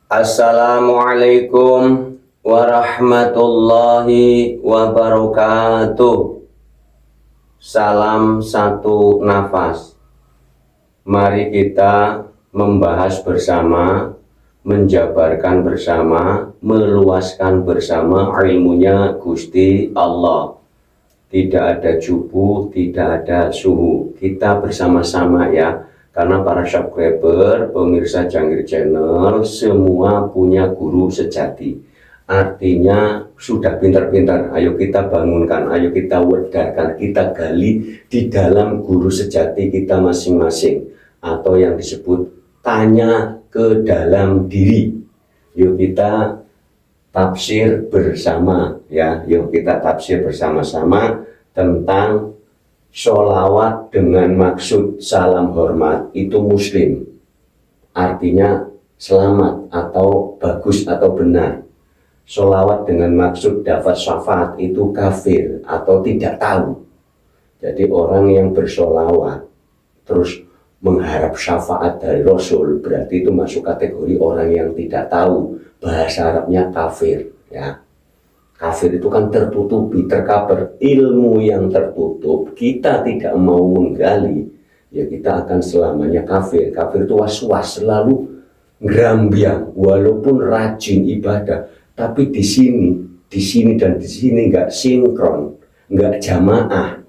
Assalamualaikum warahmatullahi wabarakatuh. Salam satu nafas. Mari kita membahas bersama, menjabarkan bersama, meluaskan bersama ilmunya Gusti Allah. Tidak ada jubu, tidak ada suhu. Kita bersama-sama ya. Karena para subscriber, pemirsa Jangkir Channel, semua punya guru sejati. Artinya sudah pintar-pintar, ayo kita bangunkan, ayo kita wedarkan, kita gali di dalam guru sejati kita masing-masing. Atau yang disebut tanya ke dalam diri. Yuk kita tafsir bersama ya, yuk kita tafsir bersama-sama tentang sholawat dengan maksud salam hormat itu muslim, artinya selamat atau bagus atau benar. Sholawat dengan maksud dapat syafaat itu kafir atau tidak tahu. Jadi orang yang bersholawat terus mengharap syafaat dari Rasul berarti itu masuk kategori orang yang tidak tahu. Bahasa Arabnya kafir ya. Kafir itu kan tertutupi, tercover, ilmu yang tertutup, kita tidak mau menggali, ya kita akan selamanya kafir. Kafir itu was-was, selalu gerambiang, walaupun rajin ibadah, tapi di sini dan di sini nggak sinkron, nggak jamaah,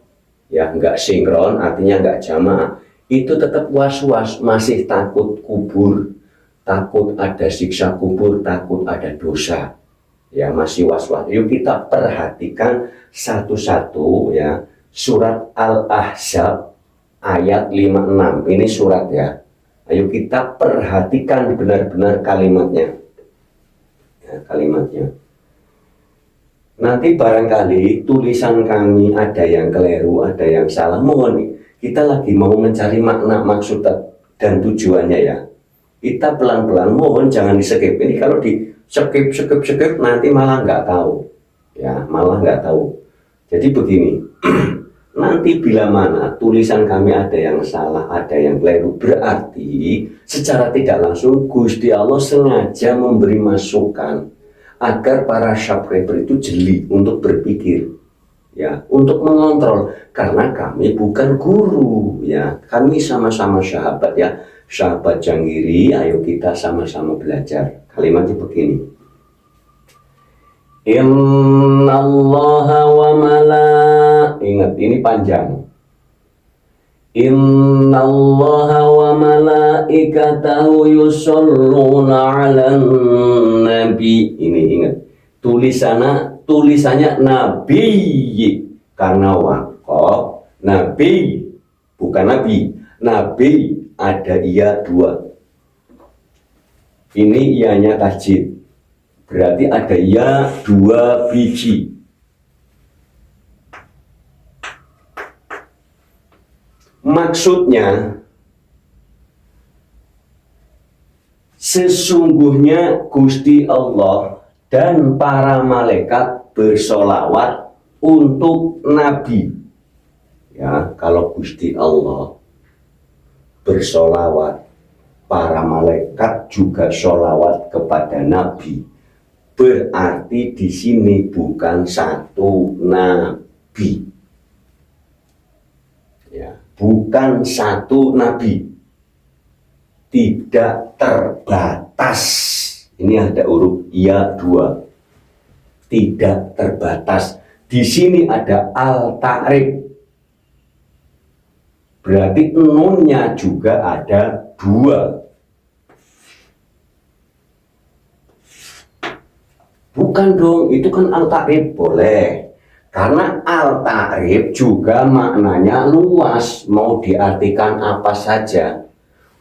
ya nggak sinkron, artinya nggak jamaah. Itu tetap was-was, masih takut kubur, takut ada siksa kubur, takut ada dosa. Ya masih was-was. Yuk kita perhatikan satu-satu ya. Surat Al-Ahzab ayat 56. Ini surat ya. Ayo kita perhatikan benar-benar kalimatnya. Ya, kalimatnya. Nanti barangkali tulisan kami ada yang keliru, ada yang salah. Mohon kita lagi mau mencari makna, maksud dan tujuannya ya. Kita pelan-pelan, mohon jangan di-skip. Ini kalau di skip nanti malah nggak tahu ya, malah nggak tahu. Jadi begini, nanti bila mana tulisan kami ada yang salah, ada yang keliru, berarti secara tidak langsung Gusti Allah sengaja memberi masukan agar para subscriber itu jeli untuk berpikir ya, untuk mengontrol. Karena kami bukan guru ya, kami sama-sama sahabat ya, sahabat Janggiri. Ayo kita sama-sama belajar. Kalimatnya begini. Innallaha wa ingat ini panjang. Innallaha wa malaikatahu yusholluna 'alan nabi. Ini ingat. Tulisannya nabi karena waqaf nabi, bukan nabi. Nabi ada iya dua. Ini ianya tasjid, berarti ada ya 2 biji. Maksudnya sesungguhnya Gusti Allah dan para malaikat bersolawat untuk Nabi ya. Kalau Gusti Allah bersolawat, para malaikat juga sholawat kepada Nabi. Berarti di sini bukan satu Nabi. Ya, bukan satu Nabi. Tidak terbatas. Ini ada huruf ya 2. Tidak terbatas. Di sini ada al-ta'rif. Berarti nunnya juga ada 2. Bukan dong, itu kan al-ta'rif boleh. Karena al-ta'rif juga maknanya luas, mau diartikan apa saja.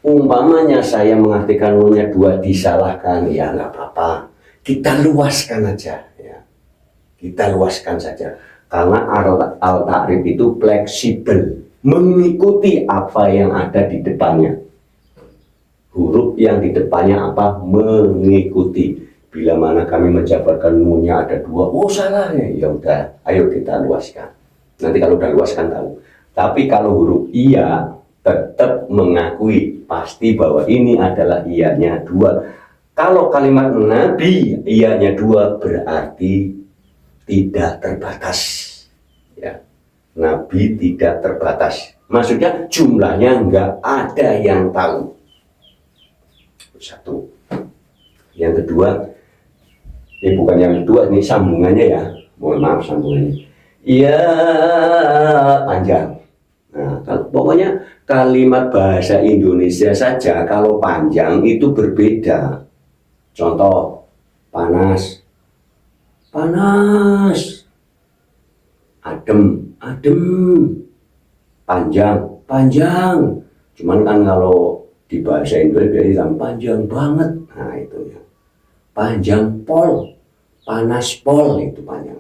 Umpamanya saya mengartikan nunnya 2 disalahkan, ya nggak apa-apa. Kita luaskan aja ya. Kita luaskan saja. Karena al-ta'rif itu fleksibel, mengikuti apa yang ada di depannya. Huruf yang di depannya apa? Mengikuti. Bila mana kami menjabarkan nunnya ada 2, oh salah ya udah, ayo kita luaskan. Nanti kalau udah luaskan tahu. Tapi kalau huruf iya tetap mengakui pasti bahwa ini adalah ianya 2. Kalau kalimat nabi ianya 2 berarti tidak terbatas. Ya, nabi tidak terbatas. Maksudnya jumlahnya nggak ada yang tahu. Satu. Yang kedua, ini bukan yang kedua, ini sambungannya ya. Mohon maaf sambungannya. Ya panjang. Nah, pokoknya kalimat bahasa Indonesia saja kalau panjang itu berbeda. Contoh, panas, panas, adem, adem, panjang, panjang. Cuman kan kalau di bahasa Indonesia bilang panjang banget. Nah itu ya. Panjang pol, panas pol itu panjang.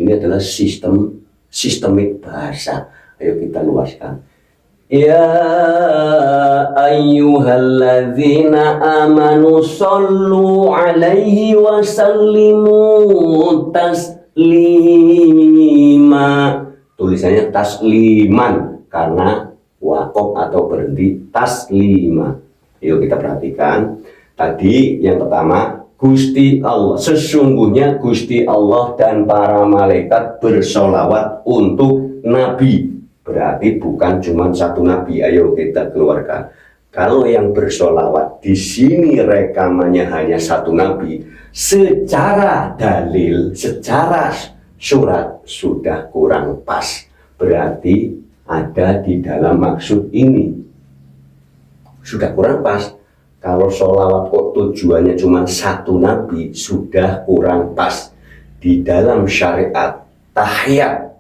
Ini adalah sistemik bahasa. Ayo kita luaskan. Ya ayyuhalladzina amanu sallu alaihi wa sallimu taslima. Tulisannya tasliman karena wakaf atau berhenti taslima. Yuk kita perhatikan. Tadi yang pertama, Gusti Allah, sesungguhnya Gusti Allah dan para malaikat bersolawat untuk Nabi. Berarti bukan cuma satu Nabi. Ayo kita keluarkan. Kalau yang bersolawat di sini rekamannya hanya satu Nabi, secara dalil, secara surat sudah kurang pas. Berarti ada di dalam maksud ini sudah kurang pas. Kalau sholawat kok tujuannya cuma satu Nabi, sudah kurang pas. Di dalam syariat tahiyat,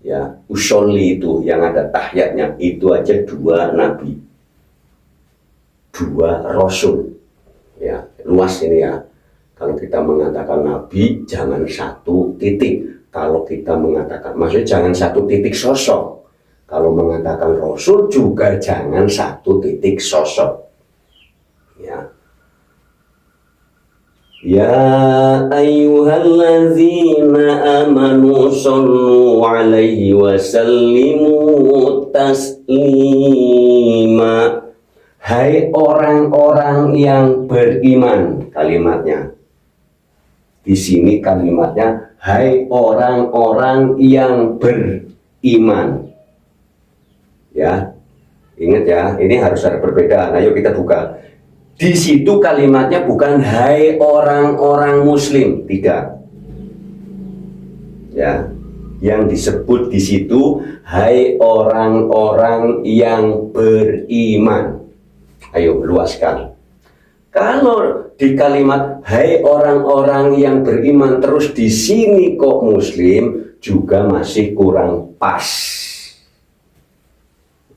ya usolli itu yang ada tahiyatnya itu aja 2 Nabi, 2 Rasul. Ya luas ini ya. Kalau kita mengatakan Nabi jangan satu titik. Kalau kita mengatakan, maksudnya jangan satu titik sosok. Kalau mengatakan Rasul juga jangan satu titik sosok. Ya ayyuhalladzina amanu sallu alaihi wa sallimu taslima. Hai orang-orang yang beriman, kalimatnya. Di sini kalimatnya hai orang-orang yang beriman. Ya. Ingat ya, ini harus ada perbedaan. Ayo kita buka. Di situ kalimatnya bukan hai orang-orang muslim, tidak. Ya, yang disebut di situ hai orang-orang yang beriman. Ayo luaskan. Kalau di kalimat hai orang-orang yang beriman terus di sini kok muslim juga masih kurang pas.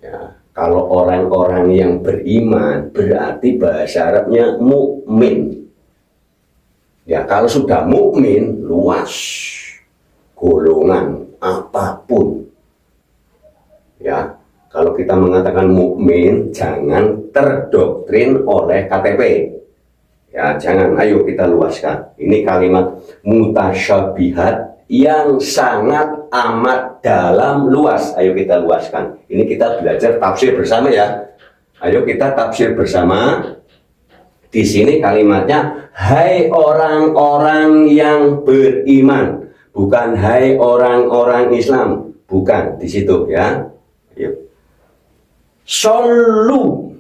Ya. Kalau orang-orang yang beriman berarti bahasa Arabnya mukmin. Ya kalau sudah mukmin luas, golongan apapun. Ya kalau kita mengatakan mukmin jangan terdoktrin oleh KTP. Ya jangan. Ayo kita luaskan. Ini kalimat mutasyabihat yang sangat amat dalam luas. Ayo kita luaskan. Ini kita belajar tafsir bersama ya. Ayo kita tafsir bersama. Di sini kalimatnya hai orang-orang yang beriman, bukan hai orang-orang Islam, bukan di situ ya. Ayo. Solu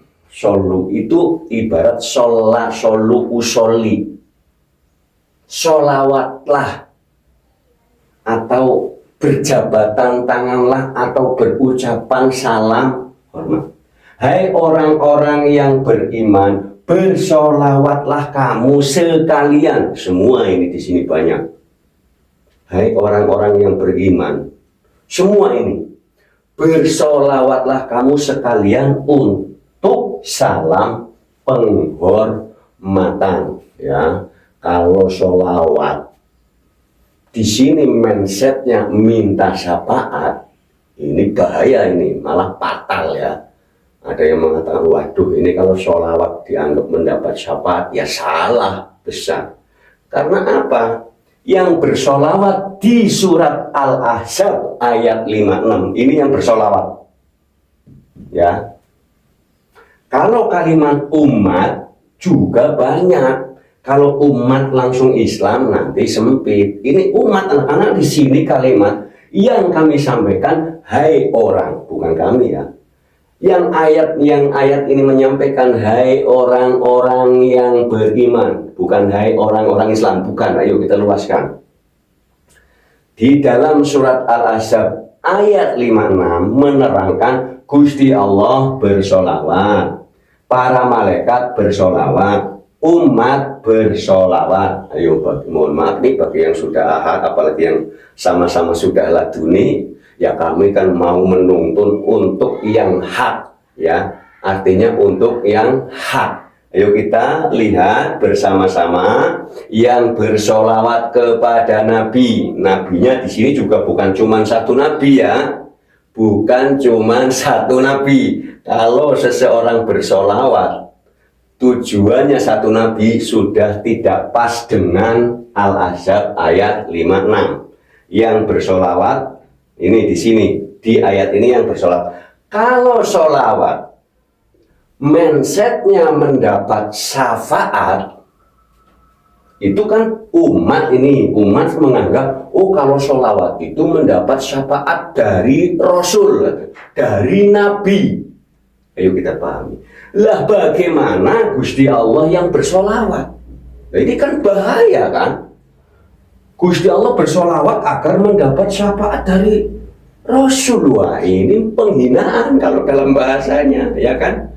itu ibarat sholat, solu usolli, sholawatlah atau berjabatan tanganlah atau berucapan salam hormat. Hai orang-orang yang beriman, bersolawatlah kamu sekalian. Semua ini di sini banyak. Hai orang-orang yang beriman, semua ini bersolawatlah kamu sekalian untuk salam penghormatan. Ya, kalau solawat di sini mindsetnya minta syafaat, ini bahaya, ini malah fatal ya. Ada yang mengatakan, waduh ini kalau sholawat dianggap mendapat syafaat, ya salah besar. Karena apa? Yang bersolawat di surat Al-Ahzab ayat 56, ini yang bersolawat. Ya, kalau kalimat umat juga banyak. Kalau umat langsung Islam nanti sempit. Ini umat, anak-anak di sini kalimat yang kami sampaikan, hai orang, bukan kami ya. Yang ayat ini menyampaikan, hai orang-orang yang beriman, bukan hai orang-orang Islam, bukan. Ayo kita luaskan. Di dalam surat Al-Ahzab ayat 56 menerangkan Gusti Allah bersolawat, para malaikat bersolawat, umat bersolawat. Ayo, mohon maaf nih bagi yang sudah ahad, apalagi yang sama-sama sudah laduni, ya kami kan mau menuntun untuk yang hak, ya, artinya untuk yang hak. Ayo kita lihat bersama-sama yang bersolawat kepada Nabi. Nabinya di sini juga bukan cuma satu Nabi ya, bukan cuma satu Nabi. Kalau seseorang bersolawat tujuannya satu Nabi sudah tidak pas dengan Al-Ahzab ayat 56. Yang bersolawat ini di sini, di ayat ini yang bersolawat. Kalau solawat mindsetnya mendapat syafaat, itu kan umat menganggap, oh kalau solawat itu mendapat syafaat dari Rasul, dari Nabi. Ayo kita pahami. Lah bagaimana Gusti Allah yang bersolawat? Nah, ini kan bahaya kan? Gusti Allah bersolawat agar mendapat syafaat dari Rasul. Wah, ini penghinaan kalau dalam bahasanya, ya kan?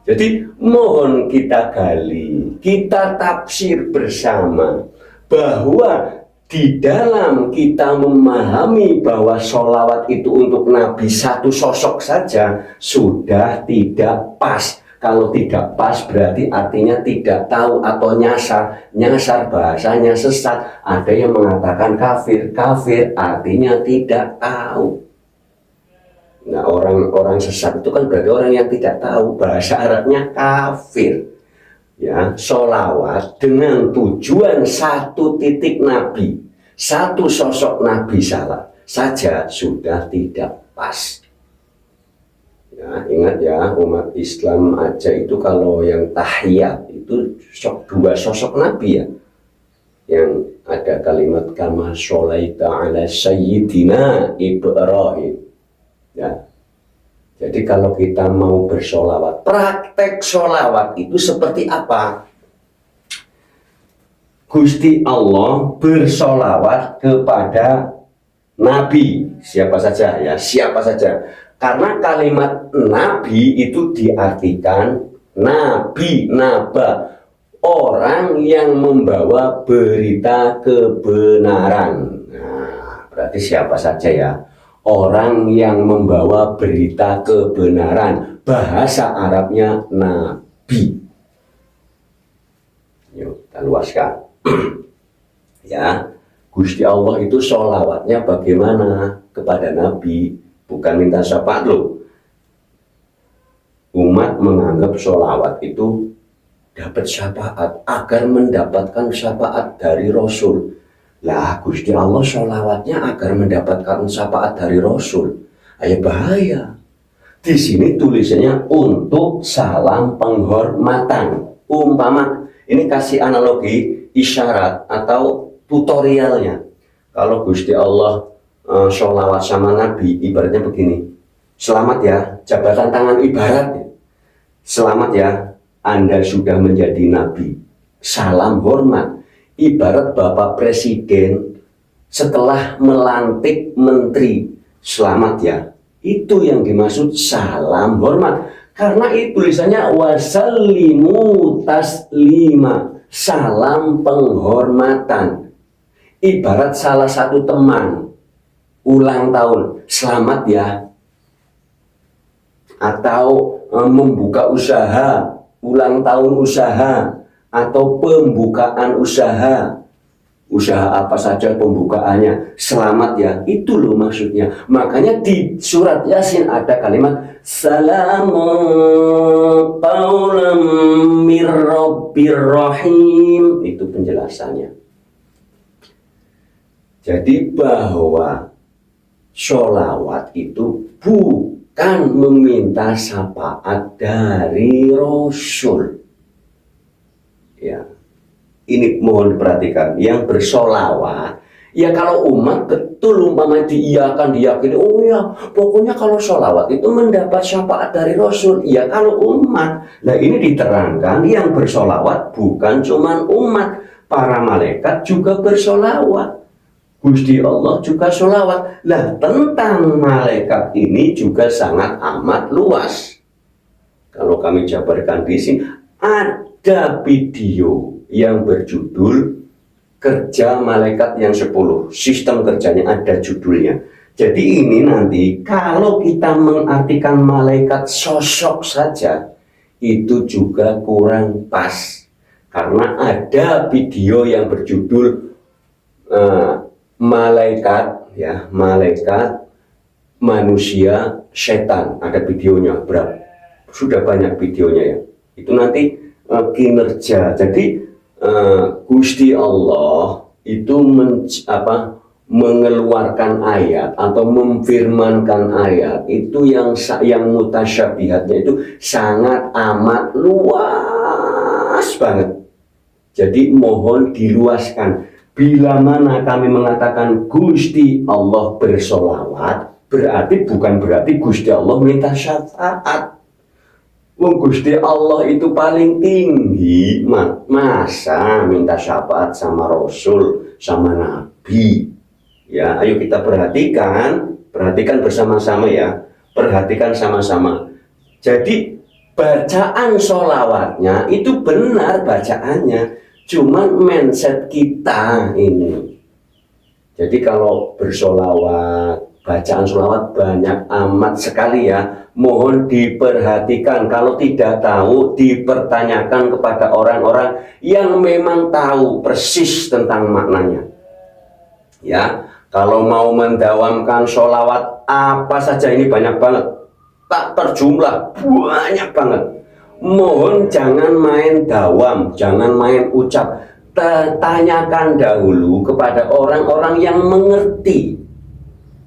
Jadi mohon kita gali, kita tafsir bersama bahwa di dalam kita memahami bahwa sholawat itu untuk Nabi satu sosok saja sudah tidak pas. Kalau tidak pas berarti artinya tidak tahu atau nyasar bahasanya sesat. Ada yang mengatakan kafir artinya tidak tahu. Nah, orang sesat itu kan berarti orang yang tidak tahu, bahasa Arabnya kafir. Ya, sholawat dengan tujuan satu titik Nabi, satu sosok Nabi saja sudah tidak pas. Ya, ingat ya, umat Islam aja itu kalau yang tahiyat itu dua sosok Nabi ya, yang ada kalimat kama sholaita ala sayyidina Ibrahim. Ya. Jadi kalau kita mau bersolawat, praktek solawat itu seperti apa? Gusti Allah bersolawat kepada Nabi, siapa saja ya, siapa saja. Karena kalimat Nabi itu diartikan Nabi, Naba, orang yang membawa berita kebenaran. Nah, berarti siapa saja ya? Orang yang membawa berita kebenaran, bahasa Arabnya Nabi. Yuk kita luaskan. Ya, Gusti Allah itu sholawatnya bagaimana kepada Nabi, bukan minta syafaat loh. Umat menganggap sholawat itu dapat syafaat agar mendapatkan syafaat dari Rasul. Lah Gusti Allah sholawatnya agar mendapatkan syafaat dari Rasul. Ayo bahaya. Di sini tulisannya untuk salam penghormatan. Umpama ini kasih analogi isyarat atau tutorialnya. Kalau Gusti Allah sholawat sama Nabi, ibaratnya begini. Selamat ya, jabatan tangan ibarat. Selamat ya, Anda sudah menjadi Nabi. Salam hormat. Ibarat Bapak Presiden setelah melantik menteri, selamat ya. Itu yang dimaksud salam hormat. Karena itu tulisannya wasallimu taslima, salam penghormatan. Ibarat salah satu teman ulang tahun, selamat ya. Atau membuka usaha, ulang tahun usaha, atau pembukaan usaha apa saja pembukaannya, selamat ya, itu loh maksudnya. Makanya di surat Yasin ada kalimat salamun qaulam mir rabbir rahim, itu penjelasannya. Jadi bahwa sholawat itu bukan meminta syafaat dari Rasul. Ya, ini mohon diperhatikan. Yang bersolawat, ya kalau umat betul umpama diiyakan, diyakini, oh ya pokoknya kalau solawat itu mendapat syafaat dari Rasul. Ya kalau umat, nah ini diterangkan yang bersolawat bukan cuman umat, para malaikat juga bersolawat, Gusti Allah juga solawat. Nah tentang malaikat ini juga sangat amat luas. Kalau kami jabarkan di sini, ada video yang berjudul Kerja Malaikat yang 10. Sistem kerjanya ada judulnya. Jadi ini nanti kalau kita mengartikan malaikat sosok saja, itu juga kurang pas. Karena ada video yang berjudul malaikat, ya, malaikat, manusia, setan. Ada videonya, berapa? Sudah banyak videonya ya. Itu nanti kinerja. Jadi Gusti Allah itu mengeluarkan ayat atau memfirmankan ayat itu yang mutasyabihatnya itu sangat amat luas banget. Jadi mohon diluaskan. Bila mana kami mengatakan Gusti Allah bersolawat, bukan berarti Gusti Allah minta syafaat. Gusti Allah itu paling tinggi, masa minta syafaat sama Rasul, sama Nabi. Ya, ayo kita perhatikan bersama-sama ya, perhatikan sama-sama. Jadi bacaan sholawatnya itu benar bacaannya, cuman mindset kita ini. Jadi kalau bersolawat, bacaan sholawat banyak amat sekali ya. Mohon diperhatikan, kalau tidak tahu dipertanyakan kepada orang-orang yang memang tahu persis tentang maknanya. Ya, kalau mau mendawamkan sholawat apa saja ini banyak banget, tak terjumlah, banyak banget. Mohon jangan main dawam, jangan main ucap. Tanyakan dahulu kepada orang-orang yang mengerti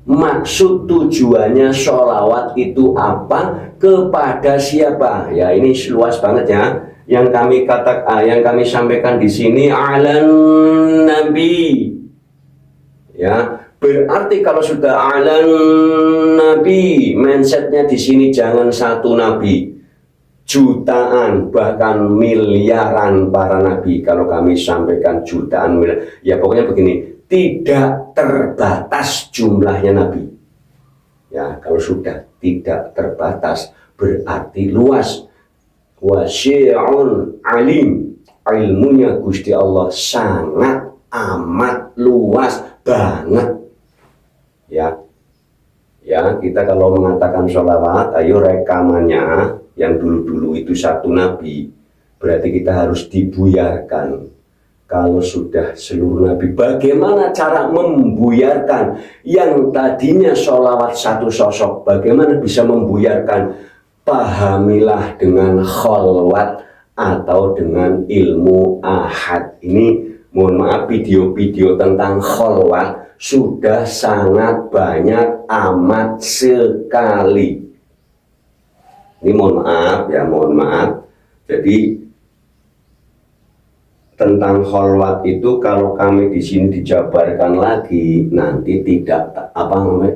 maksud tujuannya sholawat itu apa, kepada siapa. Ya ini luas banget ya. Yang kami sampaikan di sini alan nabi. Ya, berarti kalau sudah alan nabi, mindsetnya di sini jangan satu nabi, jutaan bahkan miliaran para nabi. Kalau kami sampaikan jutaan miliaran, ya pokoknya begini, tidak terbatas jumlahnya nabi. Ya, kalau sudah tidak terbatas berarti luas. Wasi'un alim, ilmunya Gusti Allah sangat amat luas banget. Ya, ya kita kalau mengatakan sholawat, ayo rekamannya yang dulu-dulu itu satu nabi, berarti kita harus dibuyarkan. Kalau sudah seluruh nabi, bagaimana cara membuyarkan yang tadinya sholawat satu sosok? Bagaimana bisa membuyarkan? Pahamilah dengan kholwat atau dengan ilmu ahad. Ini mohon maaf, video-video tentang kholwat sudah sangat banyak amat sekali. Ini mohon maaf ya, mohon maaf. Jadi tentang kholwat itu kalau kami di sini dijabarkan lagi nanti tidak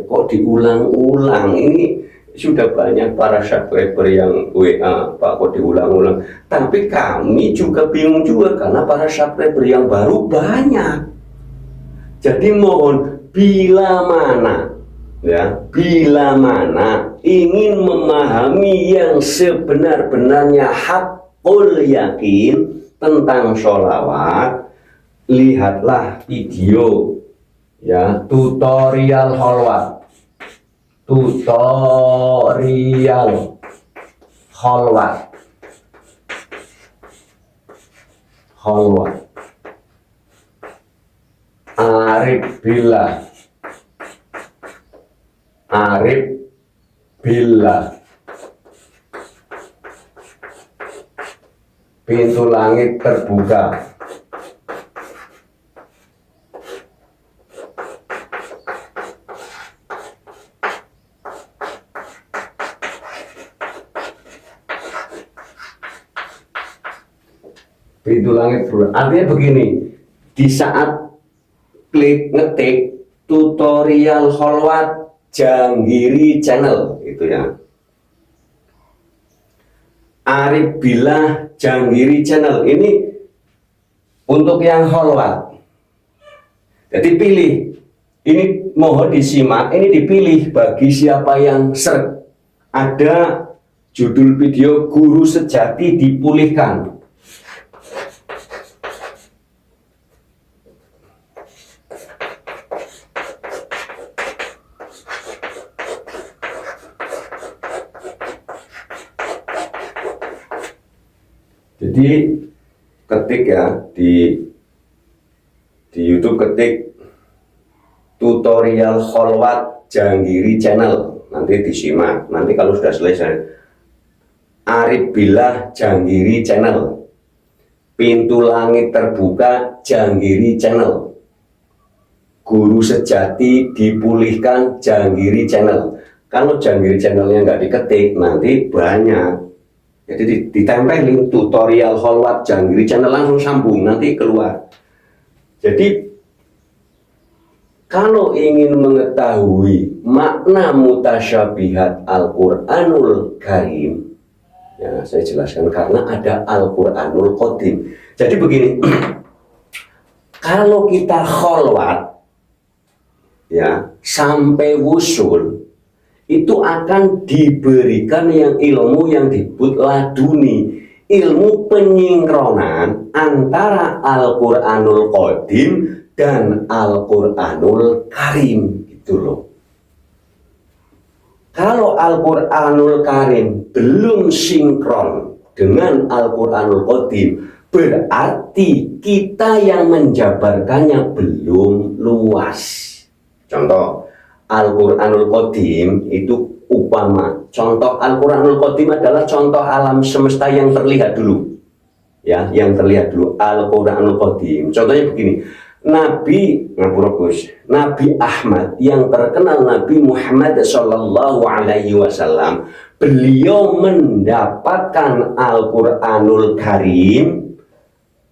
kok diulang-ulang. Ini sudah banyak para subscriber yang WA, Pak kok diulang-ulang. Tapi kami juga bingung juga karena para subscriber yang baru banyak. Jadi mohon bila mana ingin memahami yang sebenar-benarnya hakul yakin tentang sholawat, lihatlah video ya tutorial kholwat. Tutorial kholwat. Arif billah. Pintu langit terbuka. Pintu langit berulang. Artinya begini, di saat klik ngetik tutorial Kholwat Janggiri channel itu ya, Arif Billah Janggiri channel ini untuk yang Kholwat. Jadi pilih, ini mohon disimak, ini dipilih bagi siapa yang seret. Ada judul video Guru Sejati Dipulihkan. Jadi ketik ya di YouTube, ketik tutorial Kholwat Janggiri channel, nanti disimak. Nanti kalau sudah selesai, Arif Billah Janggiri channel, Pintu Langit Terbuka Janggiri channel, Guru Sejati Dipulihkan Janggiri channel. Kalau Janggiri channelnya nggak diketik, nanti banyak. Jadi ditempelin tutorial Kholwat Janggiri channel, langsung sambung, nanti keluar. Jadi kalau ingin mengetahui makna mutasyabihat Al-Quranul Karim, ya saya jelaskan karena ada Al-Quranul Qadim. Jadi begini, kalau kita kholwat ya sampai wusul, itu akan diberikan yang ilmu yang disebut laduni, ilmu penyinkronan antara Al-Quranul Qadim dan Al-Quranul Karim, gitu loh. Kalau Al-Quranul Karim belum sinkron dengan Al-Quranul Qadim, berarti kita yang menjabarkannya belum luas. Contoh, Al-Quranul Qadim itu upama. Contoh Al-Quranul Qadim adalah contoh alam semesta yang terlihat dulu. Ya, yang terlihat dulu Al-Quranul Qadim. Contohnya begini, Nabi Ahmad yang terkenal Nabi Muhammad Shallallahu Alaihi Wasallam, beliau mendapatkan Al-Quranul Karim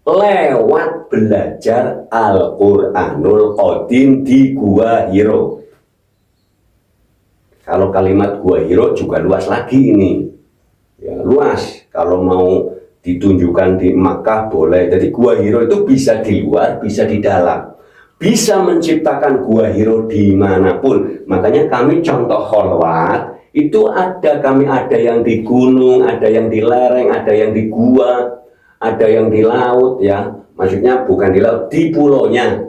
lewat belajar Al-Quranul Qadim di Gua Hiro. Kalau kalimat Gua Hiro juga luas lagi ini, ya luas. Kalau mau ditunjukkan di Makkah boleh. Jadi Gua Hiro itu bisa di luar, bisa di dalam, bisa menciptakan Gua Hiro dimanapun. Makanya kami contoh kholwat itu kami ada yang di gunung, ada yang di lereng, ada yang di gua, ada yang di laut ya. Maksudnya bukan di laut, di pulaunya.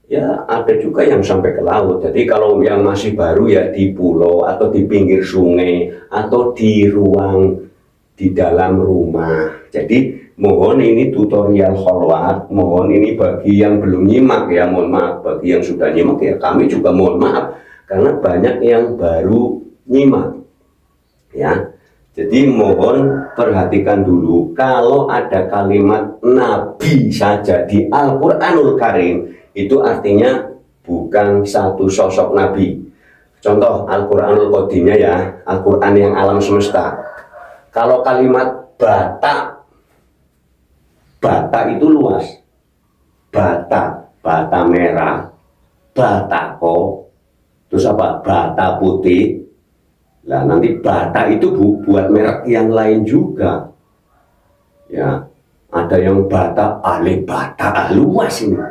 Ya ada juga yang sampai ke laut. Jadi kalau yang masih baru ya di pulau atau di pinggir sungai atau di ruang di dalam rumah. Jadi mohon ini tutorial kholwat, mohon ini bagi yang belum nyimak ya, mohon maaf. Bagi yang sudah nyimak ya kami juga mohon maaf karena banyak yang baru nyimak ya. Jadi mohon perhatikan dulu, kalau ada kalimat Nabi saja di Al-Quranul Karim, itu artinya bukan satu sosok Nabi. Contoh Al-Quranul Qadimnya ya, Al-Quran yang alam semesta. Kalau kalimat bata, bata itu luas. Bata, bata merah, batako, terus apa? Bata putih. Nah nanti bata itu buat merek yang lain juga. Ya, ada yang bata, alih bata, luas ini.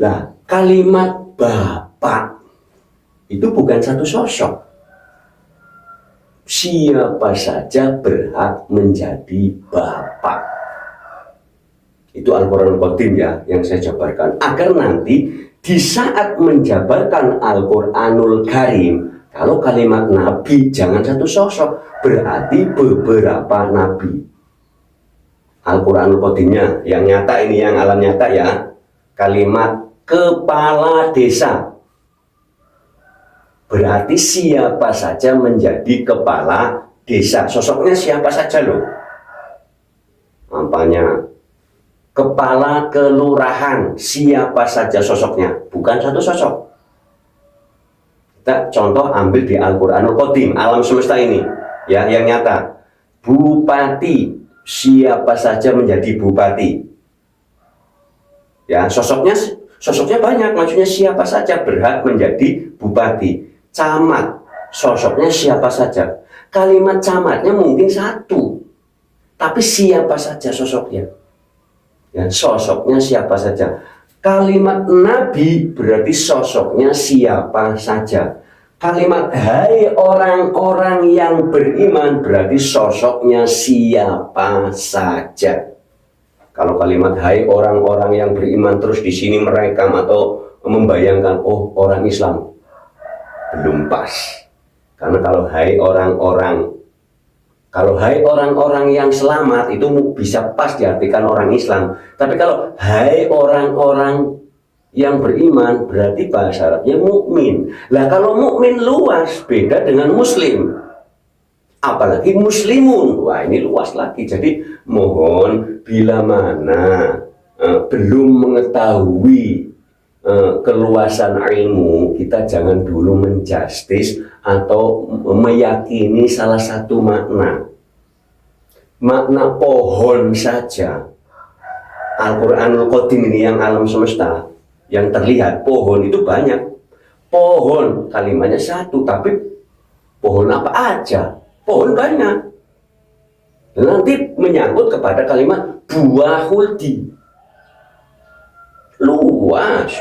Nah, kalimat bapak itu bukan satu sosok. Siapa saja berhak menjadi bapak. Itu Al-Quranul Qadim ya, yang saya jabarkan. Agar nanti di saat menjabarkan Al-Quranul Karim, kalau kalimat Nabi jangan satu sosok, berarti beberapa Nabi. Al-Quranul Qadimnya, yang nyata ini, yang alam nyata ya. Kalimat kepala desa, berarti siapa saja menjadi kepala desa. Sosoknya siapa saja loh. Apanya? Kepala kelurahan, siapa saja sosoknya, bukan satu sosok. Kita contoh ambil di Al-Quranul Qadim, alam semesta ini ya, yang nyata. Bupati, siapa saja menjadi bupati. Ya, sosoknya banyak, maksudnya siapa saja berhak menjadi bupati. Camat, sosoknya siapa saja. Kalimat camatnya mungkin satu, tapi siapa saja sosoknya. Ya, sosoknya siapa saja. Kalimat nabi berarti sosoknya siapa saja. Kalimat hai orang-orang yang beriman berarti sosoknya siapa saja. Kalau kalimat hai orang-orang yang beriman terus di sini merekam atau membayangkan oh orang Islam, belum pas. Karena kalau hai orang-orang yang selamat itu bisa pas diartikan orang Islam. Tapi kalau hai orang-orang yang beriman berarti bahasa Arabnya mukmin. Lah kalau mukmin luas beda dengan muslim. Apalagi muslimun, wah ini luas lagi. Jadi mohon bila mana belum mengetahui keluasan ilmu, kita jangan dulu menjustis atau meyakini salah satu makna pohon saja. Al-Quranul Qadim ini yang alam semesta, yang terlihat pohon itu banyak. Pohon kalimatnya satu, tapi pohon apa aja? Pohon banyak. Nanti menyangkut kepada kalimat buah khuldi. Luas,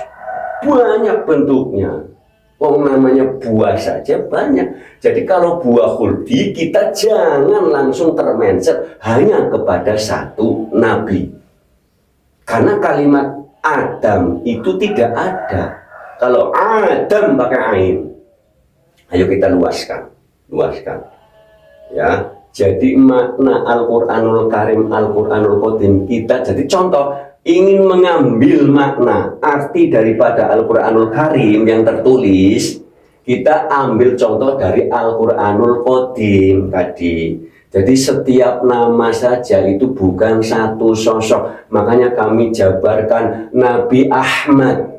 banyak bentuknya. Namanya buah saja banyak. Jadi kalau buah khuldi kita jangan langsung termindset hanya kepada satu nabi. Karena kalimat Adam itu tidak ada. Kalau Adam pakai ain, ayo kita luaskan. Ya, jadi makna Al-Quranul Karim, Al-Quranul Qadim kita jadi contoh ingin mengambil makna arti daripada Al-Quranul Karim yang tertulis, kita ambil contoh dari Al-Quranul Qadim tadi. Jadi setiap nama saja itu bukan satu sosok. Makanya kami jabarkan Nabi Ahmad,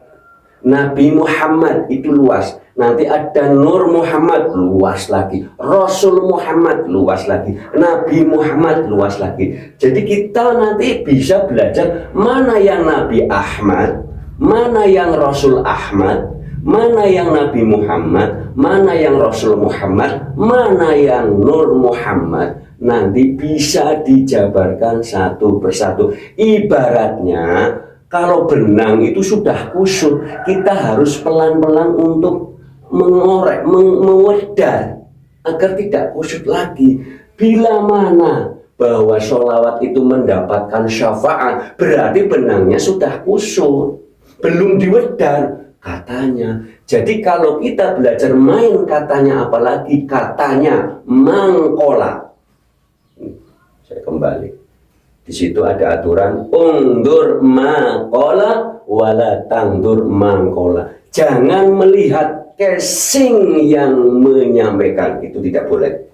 Nabi Muhammad itu luas. Nanti ada Nur Muhammad, luas lagi. Rasul Muhammad, luas lagi. Nabi Muhammad, luas lagi. Jadi kita nanti bisa belajar mana yang Nabi Ahmad, mana yang Rasul Ahmad, mana yang Nabi Muhammad, mana yang Rasul Muhammad, mana yang Nur Muhammad. Nanti bisa dijabarkan satu persatu. Ibaratnya kalau benang itu sudah kusut, kita harus pelan-pelan untuk mengorek, mewedar agar tidak kusut lagi. Bila mana bahwa sholawat itu mendapatkan syafaat, berarti benangnya sudah kusut, belum diwedar katanya. Jadi kalau kita belajar main katanya, apalagi katanya mangkola. Saya kembali. Di situ ada aturan undur mangkola wala tangdur mangkola. Jangan melihat casing yang menyampaikan, itu tidak boleh.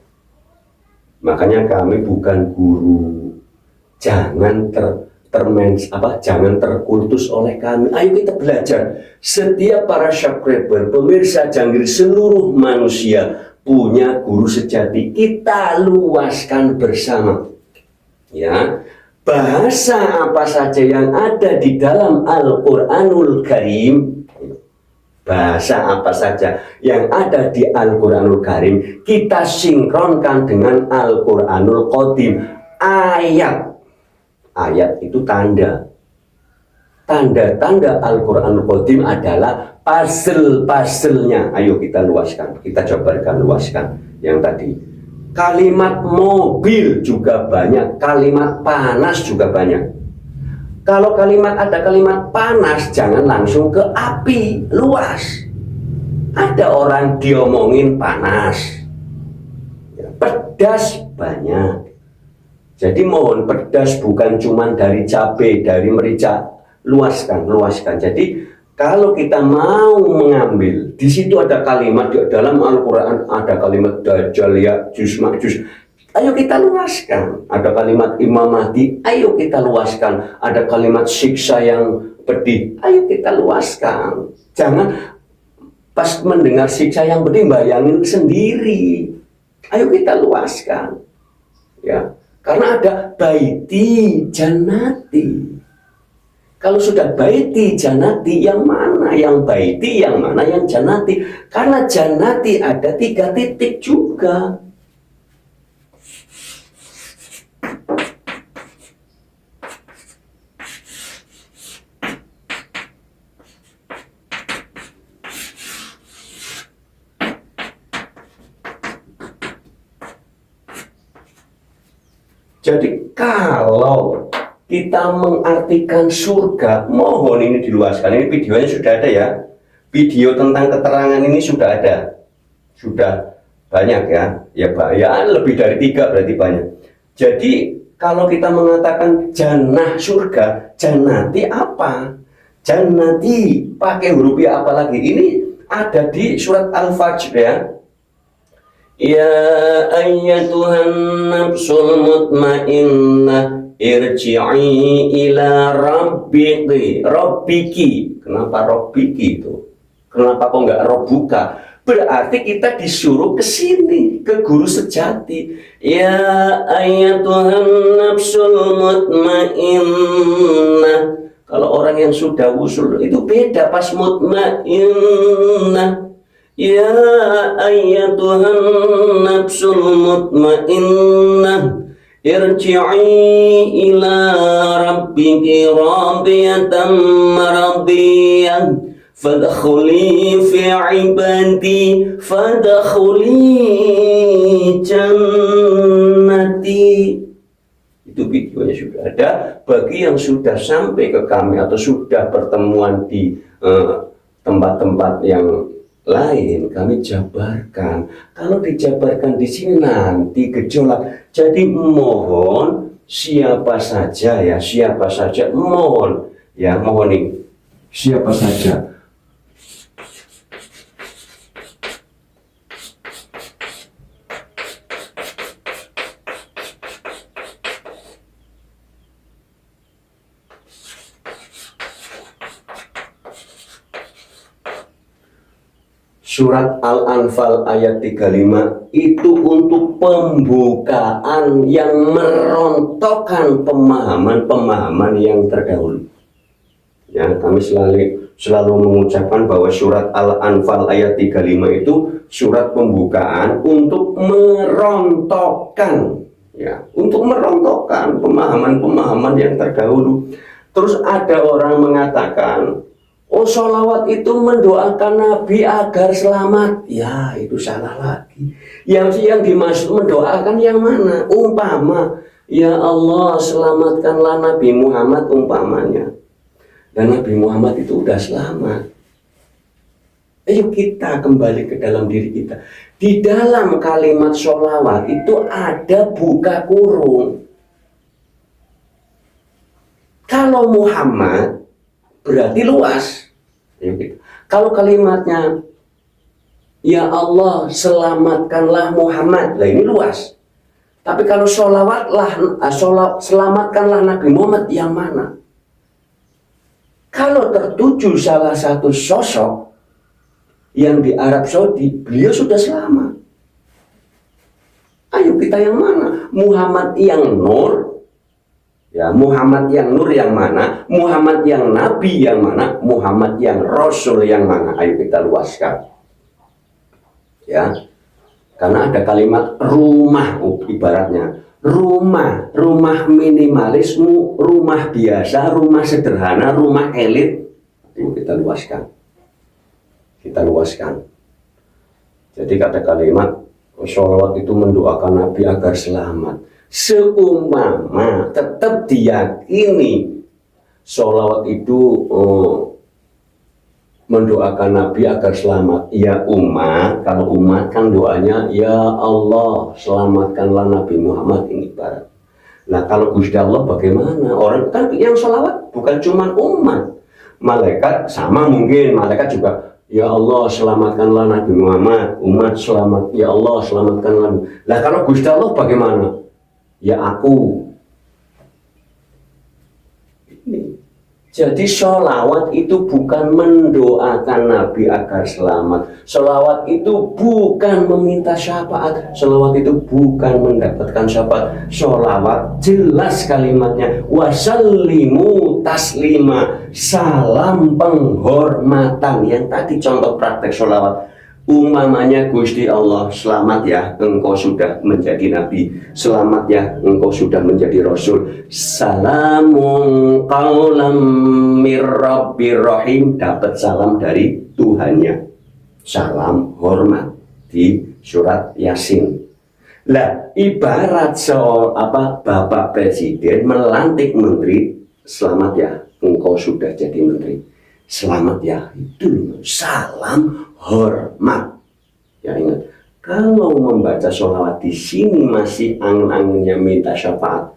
Makanya kami bukan guru. Jangan jangan terkultus oleh kami. Ayo kita belajar. Setiap para subscriber, pemirsa Jangkrik, seluruh manusia punya guru sejati. Kita luaskan bersama. Ya, bahasa apa saja yang ada di dalam Al-Quranul Karim, bahasa apa saja yang ada di Al-Quranul Karim, kita sinkronkan dengan Al-Quranul Qadim. Ayat itu tanda. Tanda-tanda Al-Quranul Qadim adalah puzzle-puzzlenya. Ayo kita luaskan, kita jabarkan, luaskan. Yang tadi kalimat mobil juga banyak, kalimat panas juga banyak. Kalau ada kalimat panas, jangan langsung ke api, luas. Ada orang diomongin panas, pedas banyak. Jadi mohon, pedas bukan cuma dari cabai, dari merica, luaskan. Jadi kalau kita mau mengambil, di situ ada kalimat, di dalam Al-Quran ada kalimat Dajjal, Ya'juj, Ma'juj. Ayo kita luaskan. Ada kalimat Imam Mahdi, ayo kita luaskan. Ada kalimat siksa yang pedih, ayo kita luaskan. Jangan pas mendengar siksa yang pedih bayangin sendiri. Ayo kita luaskan. Ya, Karena ada baiti jannati. Kalau sudah baiti jannati, yang mana yang baiti, yang mana yang jannati? Karena jannati ada 3 titik juga. Jadi kalau kita mengartikan surga, mohon ini diluaskan. Ini videonya sudah ada ya. Video tentang keterangan ini sudah ada. Sudah banyak ya. Ya lebih dari 3 berarti banyak. Jadi kalau kita mengatakan jannah surga, jannati apa? Jannati pakai huruf ya apa lagi? Ini ada di surat Al-Fajr ya. Ya ayyatuhan nafsul mutmainnah irji'i ila rabbiki. Kenapa rabbiki itu? Kenapa kok enggak rabbuka? Berarti kita disuruh ke sini, ke guru sejati. Ya ayyatuhan nafsul mutmainnah. Kalau orang yang sudah wusul itu beda pas mutmainnah. Ya ayyatuhan nafsul mutmainnah irji'i ila rabbiki radiyatan maradiyah fadkhuli fi ibadi fadkhuli jannati. Itu videonya sudah ada. Bagi yang sudah sampai ke kami atau sudah pertemuan di tempat-tempat yang lain, kami jabarkan. Kalau dijabarkan di sini nanti gejolak. Jadi mohon siapa saja ya, siapa saja mohon ya, mohon ini siapa saja Surat Al-Anfal ayat 35 itu untuk pembukaan yang merontokkan pemahaman-pemahaman yang terdahulu. Ya, kami selalu mengucapkan bahwa surat Al-Anfal ayat 35 itu surat pembukaan untuk merontokkan, ya, untuk merontokkan pemahaman-pemahaman yang terdahulu. Terus ada orang mengatakan, oh, sholawat itu mendoakan Nabi agar selamat. Ya, itu salah lagi. Yang dimaksud mendoakan yang mana? Umpama, ya Allah selamatkanlah Nabi Muhammad umpamanya. Dan Nabi Muhammad itu udah selamat. Ayo kita kembali ke dalam diri kita. Di dalam kalimat sholawat itu ada buka kurung. Kalau Muhammad berarti luas. Kalau kalimatnya ya Allah selamatkanlah Muhammad, lah ini luas. Tapi kalau selamatkanlah Nabi Muhammad, yang mana? Kalau tertuju salah satu sosok yang di Arab Saudi, beliau sudah selamat. Ayo kita yang mana? Muhammad yang nur, ya, Muhammad yang nur yang mana? Muhammad yang nabi yang mana? Muhammad yang rasul yang mana? Ayo kita luaskan. Ya. Karena ada kalimat rumah, ibaratnya rumah minimalisme, rumah biasa, rumah sederhana, rumah elit. Ayo kita luaskan. Jadi kata kalimat sholawat itu mendoakan Nabi agar selamat. Seumpama tetap diyakini sholawat itu mendoakan Nabi agar selamat. Ya umat, kalau umat kan doanya ya Allah selamatkanlah Nabi Muhammad, ini ibarat. Nah kalau Gusti Allah bagaimana? Orang kan yang sholawat bukan cuma umat, malaikat sama mungkin, malaikat juga ya Allah selamatkanlah Nabi Muhammad, umat selamat, ya Allah selamatkanlah. Nah kalau Gusti Allah bagaimana? Ya aku. Ini Jadi sholawat itu bukan mendoakan Nabi agar selamat. Sholawat itu bukan meminta syafaat. Sholawat itu bukan mendapatkan syafaat. Sholawat jelas kalimatnya. Wasallimu taslima. Salam penghormatan. Yang tadi contoh praktek sholawat. Umpamanya Gusti Allah, selamat ya engkau sudah menjadi nabi, selamat ya engkau sudah menjadi rasul, salamun qaulam mir rabbir rahim, dapat salam dari Tuhannya, salam hormat di surat Yasin. Lah ibarat Bapak Presiden melantik menteri, selamat ya engkau sudah jadi menteri, selamat ya, itu salam hormat. Ya ingat, kalau membaca sholawat di sini masih angen-angennya minta syafaat,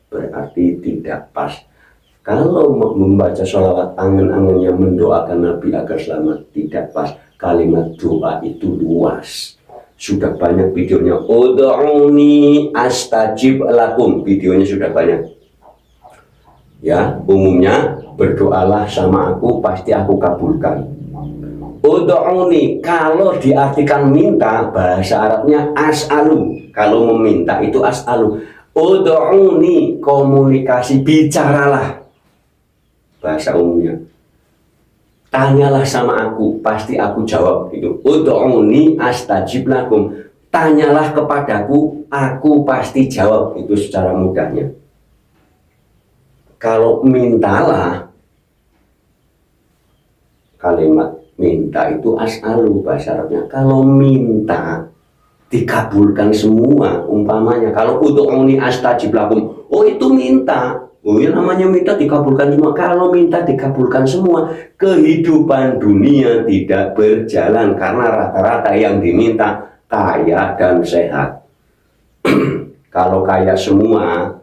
berarti tidak pas. Kalau membaca sholawat angen-angennya mendoakan Nabi agar selamat, tidak pas. Kalimat doa itu luas. Sudah banyak videonya. Ud'uni astajib lakum. Videonya sudah banyak. Ya, umumnya berdoalah sama aku, pasti aku kabulkan. Ud'uni, kalau diartikan minta, bahasa Arabnya as'alu. Kalau meminta itu as'alu. Ud'uni, komunikasi, bicaralah. Bahasa umumnya. Tanyalah sama aku, pasti aku jawab. Itu ud'uni astajib lakum. Tanyalah kepadaku, aku pasti jawab. Itu secara mudahnya. Kalau mintalah, kalimat minta itu as'alu bahasa Arabnya. Kalau minta dikabulkan semua, umpamanya kalau ud'uni astajib lakum, oh itu minta, oh ya namanya minta dikabulkan semua. Kalau minta dikabulkan semua, kehidupan dunia tidak berjalan karena rata-rata yang diminta kaya dan sehat. Kalau kaya semua,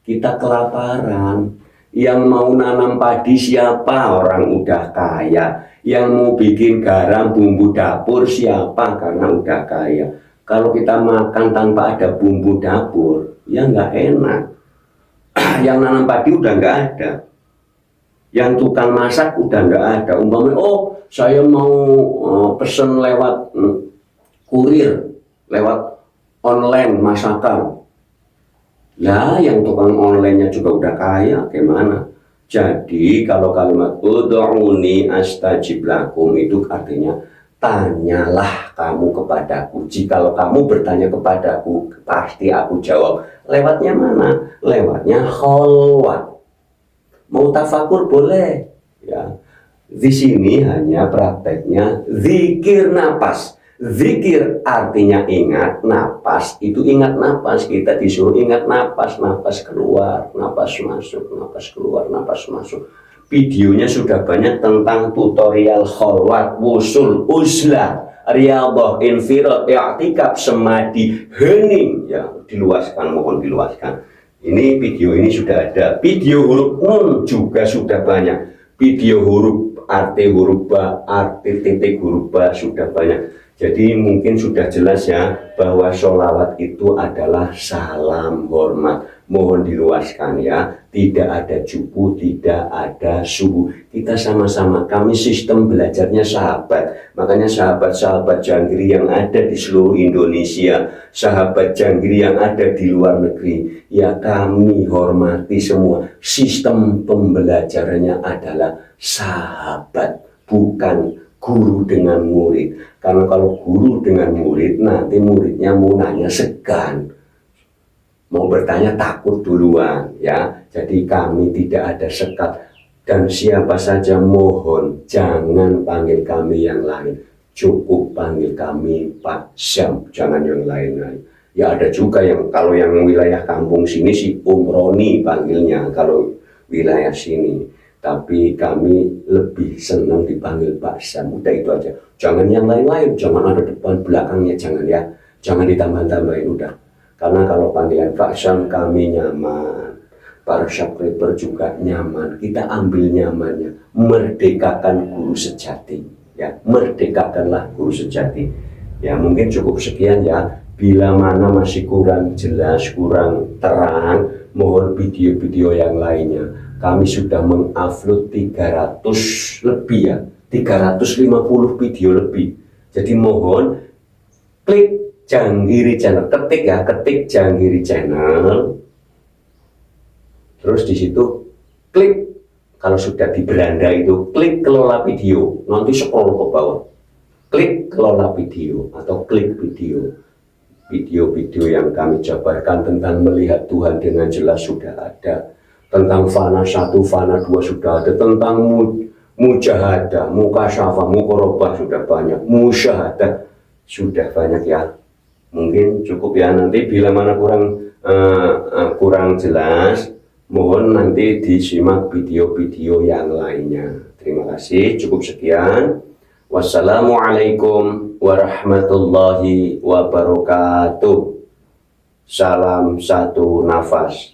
kita kelaparan. Yang mau nanam padi siapa? Orang udah kaya. Yang mau bikin garam, bumbu dapur siapa? Karena udah kaya. Kalau kita makan tanpa ada bumbu dapur, ya nggak enak. Yang nanam padi udah nggak ada. Yang tukang masak udah nggak ada. Umpamanya, oh saya mau pesen lewat kurir, lewat online masakan. Lah yang tukang online-nya juga udah kaya, gimana? Jadi kalau kalimat ud'uni astajib lakum itu artinya tanyalah kamu kepadaku. Jikalau kamu bertanya kepadaku, pasti aku jawab. Lewatnya mana? Lewatnya kholwat. Mau tafakur boleh, ya. Di sini hanya prakteknya zikir napas. Zikir artinya ingat, napas itu ingat napas. Kita disuruh ingat napas, napas keluar, napas masuk, napas keluar, napas masuk. Videonya sudah banyak tentang tutorial kholwat, wusul, uzlah, riyadhah, infirad, i'tikaf, semadi, hening. Ya, diluaskan, mohon diluaskan. Ini video ini sudah ada. Video huruf nun juga sudah banyak. Video huruf arti huruf ba, arti titik huruf ba sudah banyak. Jadi mungkin sudah jelas ya bahwa sholawat itu adalah salam hormat. Mohon diluaskan ya, tidak ada jubu, tidak ada subuh. Kita sama-sama, kami sistem belajarnya sahabat. Makanya sahabat-sahabat Janggiri yang ada di seluruh Indonesia, sahabat Janggiri yang ada di luar negeri, ya kami hormati semua. Sistem pembelajarannya adalah sahabat, bukan guru dengan murid. Karena kalau guru dengan murid, nanti muridnya mau nanya segan, mau bertanya takut duluan ya. Jadi kami tidak ada sekat. Dan siapa saja mohon jangan panggil kami yang lain, cukup panggil kami Pak Syam, jangan yang lain-lain. Ya ada juga yang kalau yang wilayah kampung sini si Roni panggilnya kalau wilayah sini. Tapi kami lebih senang dipanggil Pak Syam. Udah itu aja. Jangan yang lain-lain. Jangan ada depan belakangnya. Jangan ya. Jangan ditambah-tambahin. Udah. Karena kalau panggilan Pak Syam kami nyaman. Para subscriber juga nyaman. Kita ambil nyamannya. Merdekakan guru sejati. Ya. Merdekakanlah guru sejati. Ya mungkin cukup sekian ya. Bila mana masih kurang jelas, kurang terang, mohon video-video yang lainnya. Kami sudah mengupload 300 lebih ya, 350 video lebih. Jadi mohon klik Janggiri Channel, ketik ya, ketik Janggiri Channel. Terus di situ klik, kalau sudah di beranda itu klik kelola video, nanti scroll ke bawah. Klik kelola video atau klik video. Video-video yang kami jabarkan tentang melihat Tuhan dengan jelas sudah ada. Tentang fana 1, fana 2 sudah ada. Tentang mujahadah, mukasyafah, mukorobah sudah banyak. Musyahadah sudah banyak ya. Mungkin cukup ya, nanti bila mana kurang jelas, mohon nanti disimak video-video yang lainnya. Terima kasih, cukup sekian. Wassalamualaikum warahmatullahi wabarakatuh. Salam satu nafas.